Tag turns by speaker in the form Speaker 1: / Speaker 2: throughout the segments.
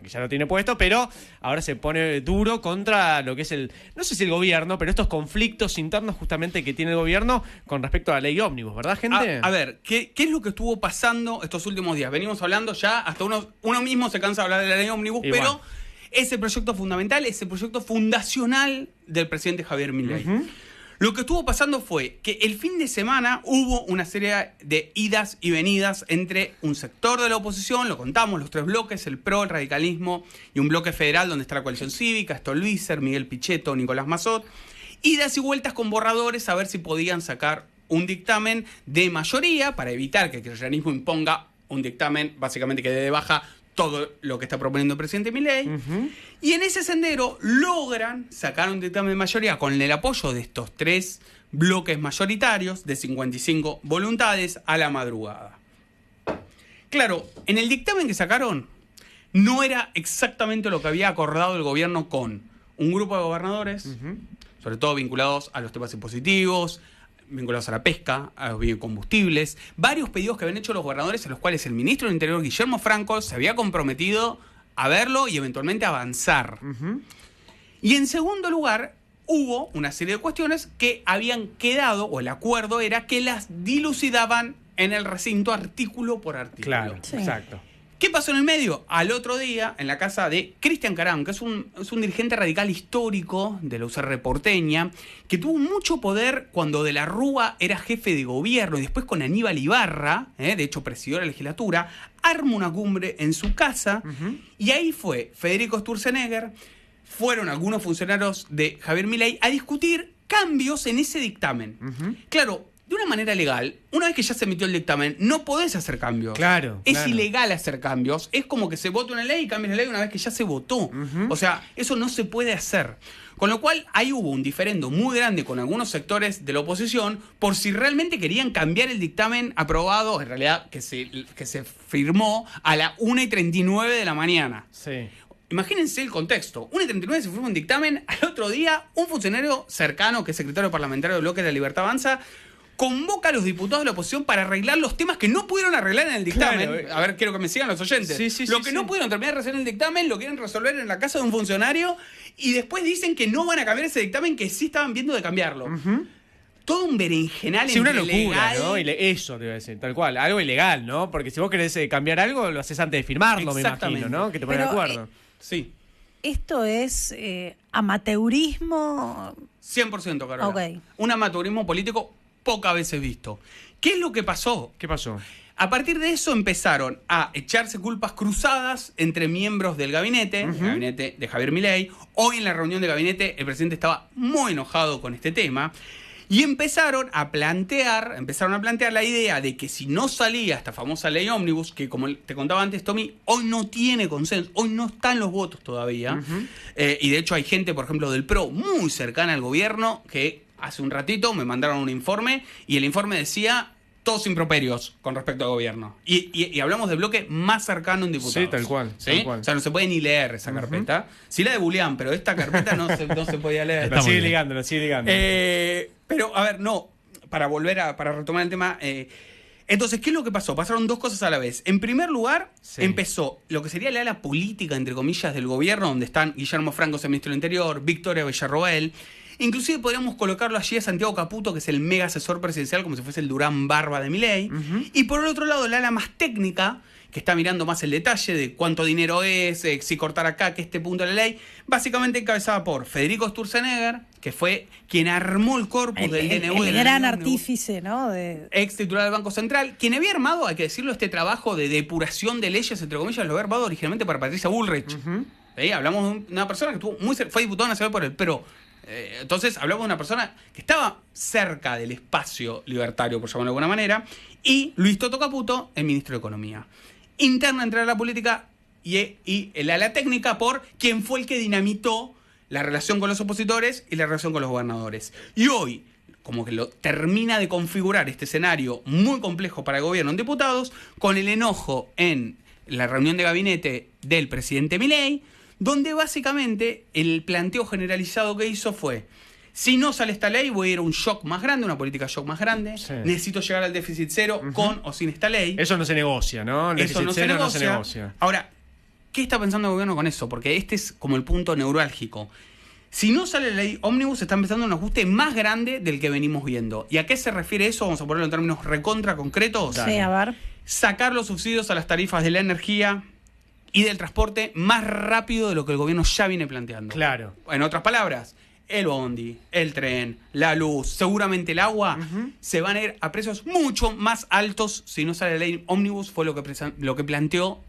Speaker 1: que ya lo tiene puesto, pero ahora se pone duro contra lo que es no sé si el gobierno, pero estos conflictos internos justamente que tiene el gobierno con respecto a la ley ómnibus, ¿verdad, gente?
Speaker 2: A ver, ¿qué es lo que estuvo pasando estos últimos días? Venimos hablando ya, hasta uno mismo se cansa de hablar de la ley ómnibus, pero ese proyecto fundamental, ese proyecto fundacional del presidente Javier Milei. Lo que estuvo pasando fue que el fin de semana hubo una serie de idas y venidas entre un sector de la oposición, lo contamos, los tres bloques, el PRO, el radicalismo y un bloque federal donde está la coalición cívica, Stolbizer, Miguel Pichetto, Nicolás Massot, idas y vueltas con borradores a ver si podían sacar un dictamen de mayoría para evitar que el kirchnerismo imponga un dictamen básicamente que dé de baja todo lo que está proponiendo el presidente Milei. Y en ese sendero logran sacar un dictamen de mayoría con el apoyo de estos tres bloques mayoritarios de 55 voluntades a la madrugada. Claro, en el dictamen que sacaron no era exactamente lo que había acordado el gobierno con un grupo de gobernadores, sobre todo vinculados a los temas impositivos, vinculados a la pesca, a los biocombustibles, varios pedidos que habían hecho los gobernadores en los cuales el ministro del Interior, Guillermo Franco, se había comprometido a verlo y eventualmente avanzar. Y en segundo lugar, hubo una serie de cuestiones que habían quedado, o el acuerdo era que las dilucidaban en el recinto artículo por artículo.
Speaker 1: Claro, exacto.
Speaker 2: ¿Qué pasó en el medio? Al otro día, en la casa de Cristian Caram, que es un dirigente radical histórico de la UCR porteña, que tuvo mucho poder cuando De la Rúa era jefe de gobierno y después con Aníbal Ibarra, de hecho presidió la legislatura, arma una cumbre en su casa y ahí fue Federico Sturzenegger, fueron algunos funcionarios de Javier Milei a discutir cambios en ese dictamen. Claro, de una manera legal, una vez que ya se emitió el dictamen, no podés hacer cambios.
Speaker 1: Claro.
Speaker 2: Es ilegal hacer cambios. Es como que se vota una ley y cambias la ley una vez que ya se votó. O sea, eso no se puede hacer. Con lo cual, ahí hubo un diferendo muy grande con algunos sectores de la oposición por si realmente querían cambiar el dictamen aprobado, en realidad que se firmó a la 1:39 de la mañana.
Speaker 1: Sí.
Speaker 2: Imagínense el contexto. 1:39 se firma un dictamen. Al otro día, un funcionario cercano, que es secretario parlamentario del Bloque de la Libertad Avanza, convoca a los diputados de la oposición para arreglar los temas que no pudieron arreglar en el dictamen.
Speaker 1: Claro.
Speaker 2: A ver, quiero que me sigan los oyentes. Lo que no pudieron terminar de resolver en el dictamen, lo quieren resolver en la casa de un funcionario y después dicen que no van a cambiar ese dictamen, que sí estaban viendo de cambiarlo. Todo un berenjenal
Speaker 1: una locura,
Speaker 2: ilegal,
Speaker 1: ¿no? Eso te iba a decir, tal cual. Algo ilegal, ¿no? Porque si vos querés cambiar algo, lo haces antes de firmarlo, me imagino, ¿no? Que te pones de acuerdo.
Speaker 2: Sí.
Speaker 3: ¿Esto es amateurismo?
Speaker 2: 100%, Carola.
Speaker 3: Ok.
Speaker 2: Un amateurismo político pocas veces visto. ¿Qué es lo que pasó?
Speaker 1: ¿Qué pasó?
Speaker 2: A partir de eso empezaron a echarse culpas cruzadas entre miembros del gabinete, el gabinete de Javier Milei. Hoy en la reunión de gabinete el presidente estaba muy enojado con este tema. Y empezaron a plantear la idea de que si no salía esta famosa ley ómnibus, que como te contaba antes, Tommy, hoy no tiene consenso, hoy no están los votos todavía. Y de hecho hay gente, por ejemplo, del PRO muy cercana al gobierno que hace un ratito me mandaron un informe y el informe decía todos improperios con respecto al gobierno. Y hablamos del bloque más cercano en diputados.
Speaker 1: Sí, tal cual.
Speaker 2: ¿Sí?
Speaker 1: Tal cual.
Speaker 2: O sea, no se puede ni leer esa carpeta. Sí la de Bulián, pero esta carpeta no se podía leer.
Speaker 1: Lo sigue ligando.
Speaker 2: Pero, a ver, no, para retomar el tema, entonces, ¿qué es lo que pasó? Pasaron dos cosas a la vez. En primer lugar, empezó lo que sería la ala política, entre comillas, del gobierno, donde están Guillermo Franco, el ministro del Interior, Victoria Villarroel. Inclusive podríamos colocarlo allí a Santiago Caputo, que es el mega asesor presidencial, como si fuese el Durán Barba de Milei. Y por el otro lado, la ala más técnica, que está mirando más el detalle de cuánto dinero es, si cortar acá, que este punto de la ley, básicamente encabezada por Federico Sturzenegger, que fue quien armó el corpus del DNU.
Speaker 3: El gran artífice, ¿no?
Speaker 2: Ex titular del Banco Central, quien había armado, hay que decirlo, este trabajo de depuración de leyes, entre comillas, lo había armado originalmente para Patricia Bullrich. Hablamos de una persona que fue diputada nacional por el PRO. Entonces hablamos de una persona que estaba cerca del espacio libertario, por llamarlo de alguna manera, y Luis Toto Caputo, el ministro de Economía. Interna entre la política y el ala técnica por quien fue el que dinamitó la relación con los opositores y la relación con los gobernadores. Y hoy, como que lo termina de configurar este escenario muy complejo para el gobierno en diputados, con el enojo en la reunión de gabinete del presidente Milei, donde básicamente el planteo generalizado que hizo fue: si no sale esta ley, voy a ir a un shock más grande, una política shock más grande. Sí. Necesito llegar al déficit cero con o sin esta ley.
Speaker 1: Eso no se negocia, ¿no? El
Speaker 2: Eso no se negocia. Ahora, ¿qué está pensando el gobierno con eso? Porque este es como el punto neurálgico. Si no sale la ley ómnibus, se está empezando un ajuste más grande del que venimos viendo. ¿Y a qué se refiere eso? Vamos a ponerlo en términos recontra concretos.
Speaker 3: Sí, a ver.
Speaker 2: Sacar los subsidios a las tarifas de la energía y del transporte más rápido de lo que el gobierno ya viene planteando.
Speaker 1: Claro.
Speaker 2: En otras palabras, el bondi, el tren, la luz, seguramente el agua, se van a ir a precios mucho más altos si no sale la ley ómnibus. Fue lo que planteó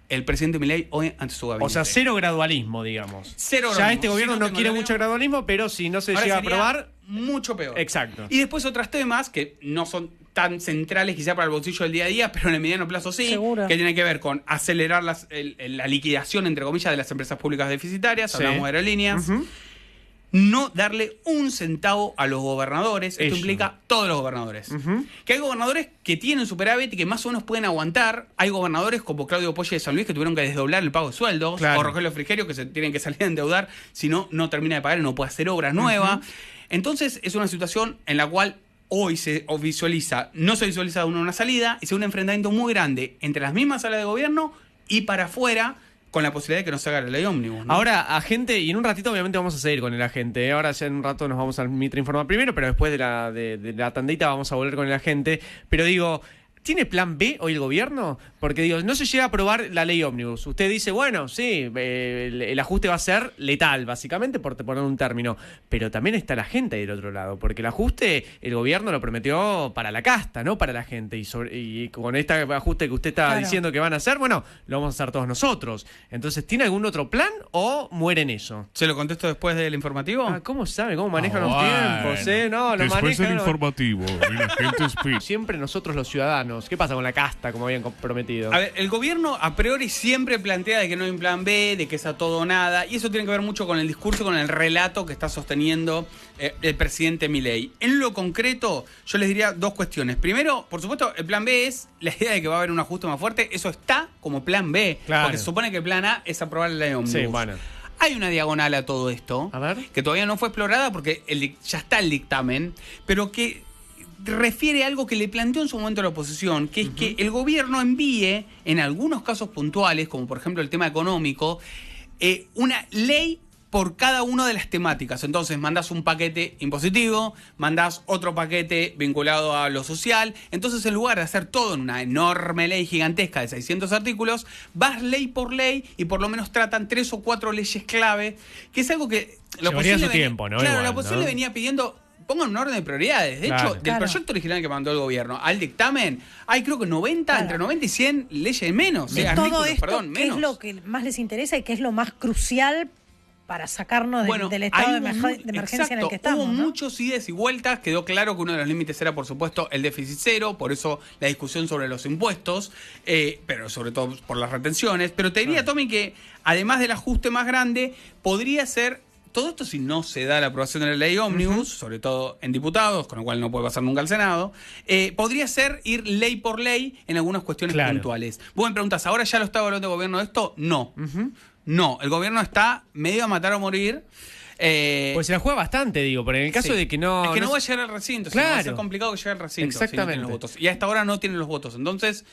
Speaker 2: el presidente Milei hoy ante su gabinete.
Speaker 1: O sea, cero gradualismo, digamos.
Speaker 2: Cero
Speaker 1: Ya
Speaker 2: gradualismo.
Speaker 1: este gobierno
Speaker 2: Si
Speaker 1: no
Speaker 2: tengo
Speaker 1: quiere
Speaker 2: la
Speaker 1: mucho
Speaker 2: ley,
Speaker 1: gradualismo, pero si no se
Speaker 2: ahora
Speaker 1: llega a
Speaker 2: sería
Speaker 1: aprobar...
Speaker 2: mucho peor.
Speaker 1: Exacto.
Speaker 2: Y después otros temas que no son tan centrales quizá para el bolsillo del día a día, pero en el mediano plazo sí,
Speaker 3: Seguro.
Speaker 2: que tiene que ver con acelerar la liquidación, entre comillas, de las empresas públicas deficitarias,
Speaker 1: Sí.
Speaker 2: hablamos de aerolíneas.
Speaker 1: Ujú.
Speaker 2: No darle un centavo a los gobernadores. Esto
Speaker 1: Eso.
Speaker 2: implica todos los gobernadores.
Speaker 1: Ujú.
Speaker 2: Que hay gobernadores que tienen superávit y que más o menos pueden aguantar. Hay gobernadores como Claudio Polle de San Luis que tuvieron que desdoblar el pago de sueldos.
Speaker 1: Claro.
Speaker 2: O Rogelio Frigerio que se tienen que salir a endeudar. Si no, no termina de pagar y no puede hacer obras nuevas. Entonces es una situación en la cual hoy no se visualiza una salida y se ve un enfrentamiento muy grande entre las mismas salas de gobierno y para afuera, con la posibilidad de que no se haga la ley ómnibus, ¿no?
Speaker 1: Ahora, agente, y en un ratito obviamente vamos a seguir con el agente. Ahora ya en un rato nos vamos al Mitre Informa primero, pero después de la tandita vamos a volver con el agente. Pero digo, ¿tiene plan B hoy el gobierno? Porque digo, no se llega a aprobar la ley ómnibus. Usted dice, bueno, sí, el ajuste va a ser letal, básicamente, por poner un término. Pero también está la gente del otro lado, porque el ajuste el gobierno lo prometió para la casta, no para la gente. Y con este ajuste que usted está
Speaker 3: Claro.
Speaker 1: diciendo que van a hacer, bueno, lo vamos a hacer todos nosotros. Entonces, ¿tiene algún otro plan o muere en eso?
Speaker 2: ¿Se lo contesto después del informativo?
Speaker 1: Ah, ¿cómo sabe? ¿Cómo manejan los
Speaker 4: Bueno.
Speaker 1: tiempos? No, lo
Speaker 4: Después del
Speaker 1: manejan.
Speaker 4: informativo y la gente speech.
Speaker 1: Siempre nosotros los ciudadanos. ¿Qué pasa con la casta, como habían prometido?
Speaker 2: A ver, el gobierno a priori siempre plantea de que no hay un plan B, de que es a todo o nada, y eso tiene que ver mucho con el discurso, con el relato que está sosteniendo el presidente Milei. En lo concreto, yo les diría dos cuestiones. Primero, por supuesto, el plan B es la idea de que va a haber un ajuste más fuerte. Eso está como plan B,
Speaker 1: Claro.
Speaker 2: porque se supone que el plan A es aprobar la ley ómnibus.
Speaker 1: Sí, bueno.
Speaker 2: Hay una diagonal a todo esto,
Speaker 1: A ver.
Speaker 2: que todavía no fue explorada porque ya está el dictamen, pero que refiere a algo que le planteó en su momento la oposición, que es que el gobierno envíe, en algunos casos puntuales, como por ejemplo el tema económico, una ley por cada una de las temáticas. Entonces mandás un paquete impositivo, mandás otro paquete vinculado a lo social. Entonces, en lugar de hacer todo en una enorme ley gigantesca de 600 artículos, vas ley por ley y por lo menos tratan 3 o 4 leyes clave, que es algo que la
Speaker 1: Llevaría
Speaker 2: oposición
Speaker 1: su
Speaker 2: le venía-
Speaker 1: tiempo, ¿no?
Speaker 2: Claro,
Speaker 1: Igual,
Speaker 2: la oposición
Speaker 1: ¿no?
Speaker 2: le venía pidiendo, pongan un orden de prioridades. De
Speaker 1: Claro.
Speaker 2: hecho, del
Speaker 3: Claro.
Speaker 2: proyecto original que mandó el gobierno al dictamen, hay creo que 90,
Speaker 3: Claro.
Speaker 2: entre 90 y 100 leyes menos.
Speaker 3: De
Speaker 2: artículos,
Speaker 3: todo esto,
Speaker 2: perdón,
Speaker 3: ¿qué
Speaker 2: menos.
Speaker 3: es lo que más les interesa y qué es lo más crucial para sacarnos del estado de,
Speaker 2: hubo
Speaker 3: de emergencia en el que
Speaker 2: exacto,
Speaker 3: estamos?
Speaker 2: hubo
Speaker 3: ¿no?
Speaker 2: muchos ides y vueltas. Quedó claro que uno de los límites era, por supuesto, el déficit cero. Por eso la discusión sobre los impuestos, pero sobre todo por las retenciones. Pero te diría, Tommy, que además del ajuste más grande, podría ser... Todo esto si no se da la aprobación de la ley ómnibus, sobre todo en diputados, con lo cual no puede pasar nunca al Senado, podría ser ir ley por ley en algunas cuestiones
Speaker 1: Claro.
Speaker 2: puntuales. Vos me preguntás, ¿ahora ya lo está evaluando el gobierno esto? No. No, el gobierno está medio a matar o morir.
Speaker 1: Pues se la juega bastante, digo, pero en el caso
Speaker 2: Sí.
Speaker 1: de que no...
Speaker 2: Es que no
Speaker 1: no
Speaker 2: va a llegar al recinto, sino va a ser
Speaker 1: Claro.
Speaker 2: complicado que llegue al recinto.
Speaker 1: Exactamente.
Speaker 2: Si no tienen los votos. Y hasta ahora no tienen los votos. Entonces,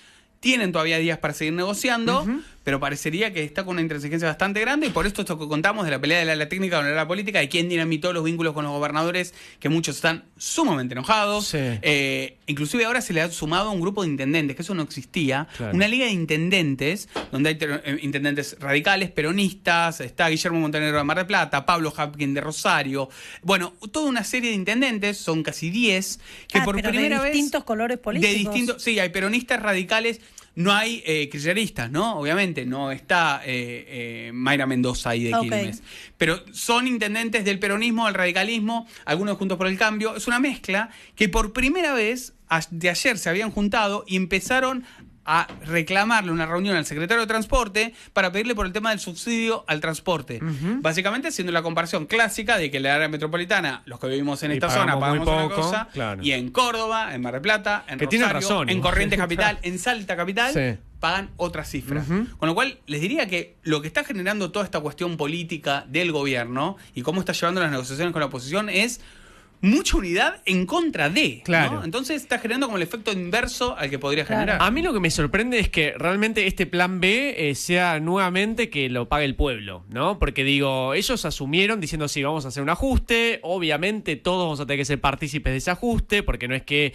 Speaker 2: tienen todavía días para seguir negociando, pero parecería que está con una intransigencia bastante grande. Y por esto que contamos de la pelea de la ala técnica con la ala política, de quién dinamitó los vínculos con los gobernadores, que muchos están sumamente enojados.
Speaker 1: Sí.
Speaker 2: Inclusive ahora se le ha sumado un grupo de intendentes, que eso no existía.
Speaker 1: Claro.
Speaker 2: Una liga de intendentes, donde hay intendentes radicales, peronistas, está Guillermo Montenegro de Mar del Plata, Pablo Hapkin de Rosario. Bueno, toda una serie de intendentes, son casi 10, que por
Speaker 3: pero
Speaker 2: primera
Speaker 3: de
Speaker 2: vez...
Speaker 3: distintos colores políticos.
Speaker 2: De distintos, sí, hay peronistas radicales, no hay kirchneristas, ¿no? Obviamente, no está Mayra Mendoza ahí de
Speaker 3: Ok.
Speaker 2: Quilmes. Pero son intendentes del peronismo, del radicalismo, algunos Juntos por el Cambio. Es una mezcla que por primera vez, de ayer se habían juntado y empezaron a reclamarle una reunión al secretario de Transporte para pedirle por el tema del subsidio al transporte. Básicamente haciendo la comparación clásica de que en la área metropolitana, los que vivimos en
Speaker 1: Y
Speaker 2: esta zona,
Speaker 1: pagamos muy
Speaker 2: pagamos una
Speaker 1: poco,
Speaker 2: cosa,
Speaker 1: claro.
Speaker 2: y en Córdoba, en Mar del Plata, en
Speaker 1: Que tienen
Speaker 2: Rosario,
Speaker 1: razón,
Speaker 2: en
Speaker 1: igual.
Speaker 2: Corrientes Capital, en Salta Capital,
Speaker 1: Sí.
Speaker 2: pagan otra cifra. Con lo cual, les diría que lo que está generando toda esta cuestión política del gobierno y cómo está llevando las negociaciones con la oposición es mucha unidad en contra de.
Speaker 1: Claro.
Speaker 2: ¿no? Entonces está generando como el efecto inverso al que podría generar.
Speaker 1: A mí lo que me sorprende es que realmente este plan B sea nuevamente que lo pague el pueblo, ¿no? Porque digo, ellos asumieron diciendo sí, vamos a hacer un ajuste, obviamente todos vamos a tener que ser partícipes de ese ajuste, porque no es que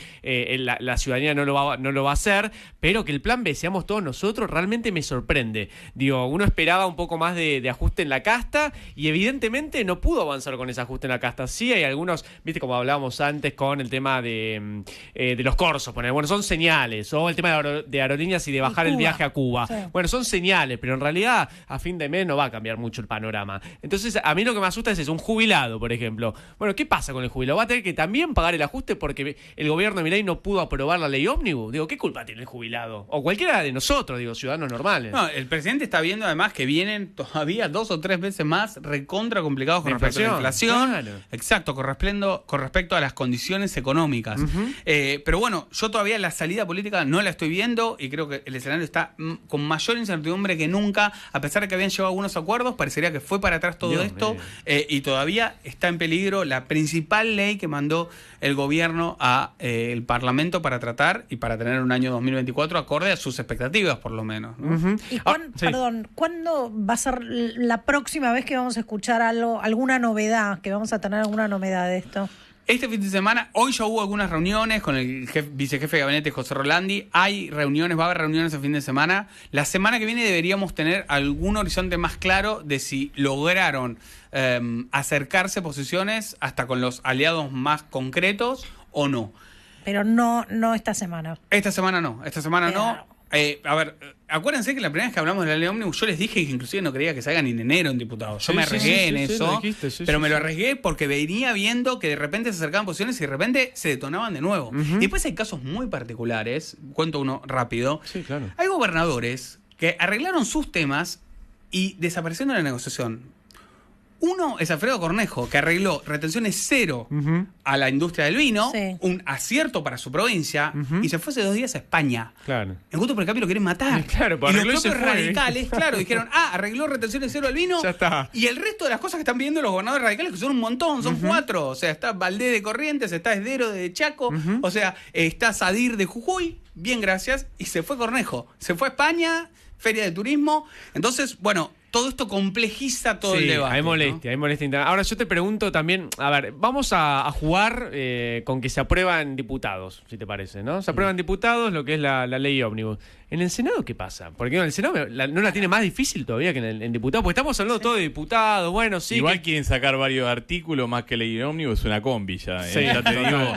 Speaker 1: la ciudadanía no lo va a hacer, pero que el plan B seamos todos nosotros realmente me sorprende. Digo, uno esperaba un poco más de ajuste en la casta y evidentemente no pudo avanzar con ese ajuste en la casta. Sí hay algunos, viste como hablábamos antes con el tema de los corsos, bueno, son señales, o el tema de aerolíneas y de bajar el viaje a Cuba.
Speaker 3: Sí.
Speaker 1: Bueno, son señales, pero en realidad a fin de mes no va a cambiar mucho el panorama. Entonces, a mí lo que me asusta es eso, un jubilado, por ejemplo. Bueno, ¿qué pasa con el jubilado? ¿Va a tener que también pagar el ajuste porque el gobierno de Milei no pudo aprobar la ley ómnibus? Digo, ¿qué culpa tiene el jubilado? O cualquiera de nosotros, digo, ciudadanos normales.
Speaker 2: No, el presidente está viendo además que vienen todavía 2 o 3 veces más recontra complicados con
Speaker 1: De
Speaker 2: respecto a la inflación.
Speaker 1: claro.
Speaker 2: Exacto, con respecto a las condiciones económicas. Pero bueno, yo todavía la salida política no la estoy viendo y creo que el escenario está con mayor incertidumbre que nunca, a pesar de que habían llegado algunos acuerdos, parecería que fue para atrás todo
Speaker 1: Dios
Speaker 2: esto
Speaker 1: mío.
Speaker 2: y todavía está en peligro la principal ley que mandó el gobierno a el Parlamento para tratar y para tener un año 2024 acorde a sus expectativas, por lo menos, ¿no?
Speaker 1: Ujú.
Speaker 3: ¿Y
Speaker 1: Sí.
Speaker 3: perdón, cuándo va a ser la próxima vez que vamos a escuchar alguna novedad, que vamos a tener alguna novedad de esto?
Speaker 2: Este fin de semana, hoy ya hubo algunas reuniones con el vicejefe de gabinete José Rolandi. Hay reuniones, va a haber reuniones el fin de semana. La semana que viene deberíamos tener algún horizonte más claro de si lograron acercarse posiciones hasta con los aliados más concretos o no.
Speaker 3: Pero no esta semana.
Speaker 2: Esta semana no. A ver, acuérdense que la primera vez que hablamos de la ley ómnibus yo les dije que inclusive no creía que salgan en enero en diputados. Yo
Speaker 1: Sí,
Speaker 2: me
Speaker 1: sí,
Speaker 2: arriesgué
Speaker 1: sí,
Speaker 2: en
Speaker 1: sí,
Speaker 2: eso,
Speaker 1: lo dijiste, sí,
Speaker 2: pero
Speaker 1: sí,
Speaker 2: me lo
Speaker 1: sí.
Speaker 2: arriesgué porque venía viendo que de repente se acercaban posiciones y de repente se detonaban de nuevo. Y después hay casos muy particulares, cuento uno rápido.
Speaker 1: Sí, claro.
Speaker 2: Hay gobernadores que arreglaron sus temas y desaparecieron de la negociación. Uno es Alfredo Cornejo, que arregló retenciones cero a la industria del vino,
Speaker 3: Sí.
Speaker 2: un acierto para su provincia, y se fue hace 2 días a España.
Speaker 1: Claro.
Speaker 2: El voto por el cambio lo quieren matar.
Speaker 1: Claro, pues
Speaker 2: y los
Speaker 1: arregló y se
Speaker 2: propios
Speaker 1: fue.
Speaker 2: radicales, claro, dijeron, arregló retenciones cero al vino.
Speaker 1: Ya está.
Speaker 2: Y el resto de las cosas que están pidiendo los gobernadores radicales, que son un montón, son 4. O sea, está Valdés de Corrientes, está Esdero de Chaco, o sea, está Sadir de Jujuy, bien gracias, y se fue Cornejo. Se fue a España, Feria de Turismo. Entonces, bueno, todo esto complejiza todo el debate.
Speaker 1: Hay
Speaker 2: ¿no?
Speaker 1: molestia, hay molestia interna. Ahora yo te pregunto también, a ver, vamos a jugar con que se aprueban diputados, si te parece, ¿no? Se aprueban diputados lo que es la ley ómnibus. ¿En el Senado qué pasa? Porque en el Senado no la tiene más difícil todavía que en diputados, porque estamos hablando todo de diputados, bueno, sí.
Speaker 5: Igual quieren sacar varios artículos más que ley ómnibus, una combi ya.
Speaker 1: Sí,
Speaker 5: Ya te digo,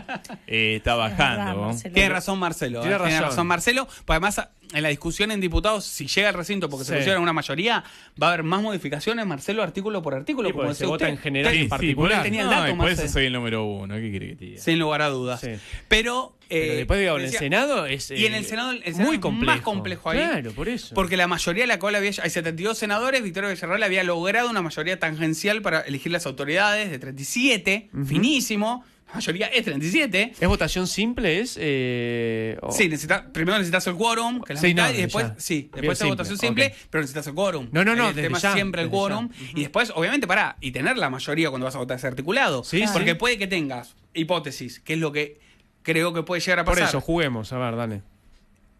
Speaker 5: está bajando. ¿no?
Speaker 3: Marcelo.
Speaker 2: Tiene razón Marcelo.
Speaker 1: Tiene razón.
Speaker 2: Marcelo. Pues además, en la discusión en diputados, si llega al recinto porque se
Speaker 1: Sí.
Speaker 2: considera una mayoría, va a haber más modificaciones, Marcelo, artículo por artículo.
Speaker 1: Sí,
Speaker 2: como
Speaker 1: porque se
Speaker 2: decía
Speaker 1: vota
Speaker 2: usted.
Speaker 1: en general y en
Speaker 5: Sí,
Speaker 1: particular.
Speaker 5: por-
Speaker 2: tenía el
Speaker 5: no,
Speaker 2: dato,
Speaker 5: y por
Speaker 2: Marce.
Speaker 5: eso soy el número 1. ¿Qué quiere que te diga?
Speaker 2: Sin lugar a dudas.
Speaker 1: Sí.
Speaker 2: Pero
Speaker 1: Después digo, en el
Speaker 2: decía-
Speaker 1: Senado es
Speaker 2: y en el Senado, el Senado
Speaker 1: muy
Speaker 2: es
Speaker 1: complejo.
Speaker 2: más complejo ahí.
Speaker 1: Claro, por eso.
Speaker 2: Porque la mayoría de la cual había, hay 72 senadores, Victoria Villarreal había logrado una mayoría tangencial para elegir las autoridades de 37, finísimo. La mayoría es 37.
Speaker 1: ¿Es votación simple? ¿Es?
Speaker 2: Sí, primero necesitas el quórum, que es la
Speaker 1: Sí,
Speaker 2: mitad,
Speaker 1: no,
Speaker 2: y después,
Speaker 1: ya.
Speaker 2: sí,
Speaker 1: Bien
Speaker 2: después es
Speaker 1: simple,
Speaker 2: votación simple,
Speaker 1: ok.
Speaker 2: pero necesitas el quórum.
Speaker 1: No,
Speaker 2: Ahí el
Speaker 1: desde
Speaker 2: tema
Speaker 1: ya,
Speaker 2: es siempre el
Speaker 1: desde
Speaker 2: quórum.
Speaker 1: ya.
Speaker 2: Y después, obviamente, y tener la mayoría cuando vas a votar ese articulado.
Speaker 1: Sí,
Speaker 2: Porque
Speaker 1: sí.
Speaker 2: puede que tengas hipótesis, que es lo que creo que puede llegar a
Speaker 1: Por
Speaker 2: pasar.
Speaker 1: eso, juguemos, a ver, dale.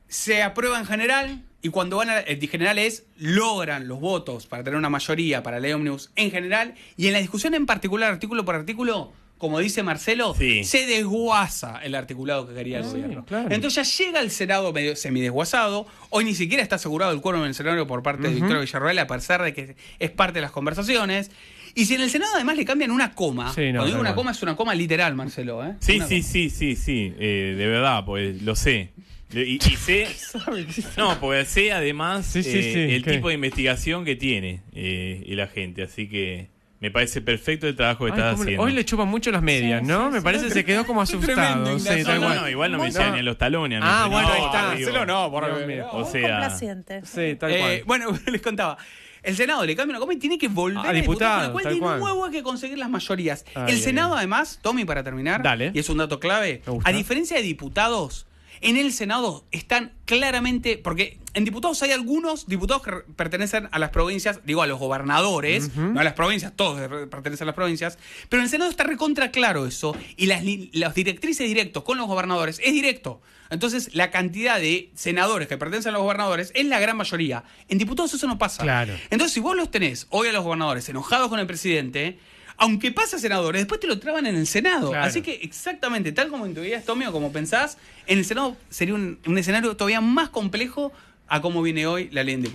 Speaker 2: Se aprueba en general y cuando van el general logran los votos para tener una mayoría para la ley ómnibus en general y en la discusión en particular, artículo por artículo, como dice Marcelo,
Speaker 5: Sí.
Speaker 2: se desguaza el articulado que quería el
Speaker 1: Sí,
Speaker 2: gobierno.
Speaker 1: claro.
Speaker 2: Entonces ya llega el Senado medio semidesguazado. Hoy ni siquiera está asegurado el quórum en el Senado por parte de Victoria Villarreal, a pesar de que es parte de las conversaciones. Y si en el Senado además le cambian una coma,
Speaker 1: Sí, no,
Speaker 2: cuando digo
Speaker 1: tal
Speaker 2: una
Speaker 1: cual.
Speaker 2: coma es una coma literal, Marcelo.
Speaker 5: Sí,
Speaker 2: Una
Speaker 5: sí,
Speaker 2: coma.
Speaker 5: sí. De verdad, pues lo sé. Y sé. No, porque sé además
Speaker 1: Sí, sí, sí,
Speaker 5: el
Speaker 1: ¿qué?
Speaker 5: tipo de investigación que tiene la gente. Así que me parece perfecto el trabajo que
Speaker 1: Ay,
Speaker 5: estás
Speaker 1: cómo
Speaker 5: haciendo.
Speaker 1: hoy le chupan mucho las medias,
Speaker 3: Sí,
Speaker 1: ¿no?
Speaker 3: sí,
Speaker 1: Me
Speaker 3: sí.
Speaker 1: parece que se quedó como asustado.
Speaker 2: Tremenda
Speaker 1: Sí,
Speaker 2: indignación.
Speaker 1: tal
Speaker 5: No,
Speaker 1: cual.
Speaker 5: no, igual no me
Speaker 3: Muy
Speaker 5: llegan
Speaker 3: no.
Speaker 5: ni a los talones.
Speaker 1: Ah, bueno, ahí
Speaker 5: No,
Speaker 1: está.
Speaker 5: digo,
Speaker 1: Dios mío.
Speaker 5: O
Speaker 3: Muy
Speaker 5: sea,
Speaker 3: complaciente.
Speaker 1: Sí, tal cual.
Speaker 2: Bueno, les contaba. El Senado le cambia una coma y tiene que volver
Speaker 1: A
Speaker 2: a diputados,
Speaker 1: diputados,
Speaker 2: con lo
Speaker 1: tal
Speaker 2: cual de
Speaker 1: cual.
Speaker 2: nuevo hay que conseguir las mayorías.
Speaker 1: Ay,
Speaker 2: el
Speaker 1: ay,
Speaker 2: Senado,
Speaker 1: ay.
Speaker 2: además, Tommy, para terminar,
Speaker 1: Dale.
Speaker 2: y es un dato clave,
Speaker 1: Me gusta.
Speaker 2: a diferencia de diputados, En el Senado están claramente, porque en diputados hay algunos diputados que pertenecen a las provincias, digo a los gobernadores, no a las provincias, todos pertenecen a las provincias, pero en el Senado está recontra claro eso, y las directrices directos con los gobernadores es directo. Entonces, la cantidad de senadores que pertenecen a los gobernadores es la gran mayoría. En diputados eso no pasa.
Speaker 1: Claro.
Speaker 2: Entonces, si vos los tenés hoy a los gobernadores enojados con el presidente, aunque pasa a senadores, después te lo traban en el Senado.
Speaker 1: Claro.
Speaker 2: Así que exactamente, tal como intuías, Tommy, o como pensás, en el Senado sería un escenario todavía más complejo a cómo viene hoy la ley en diputados.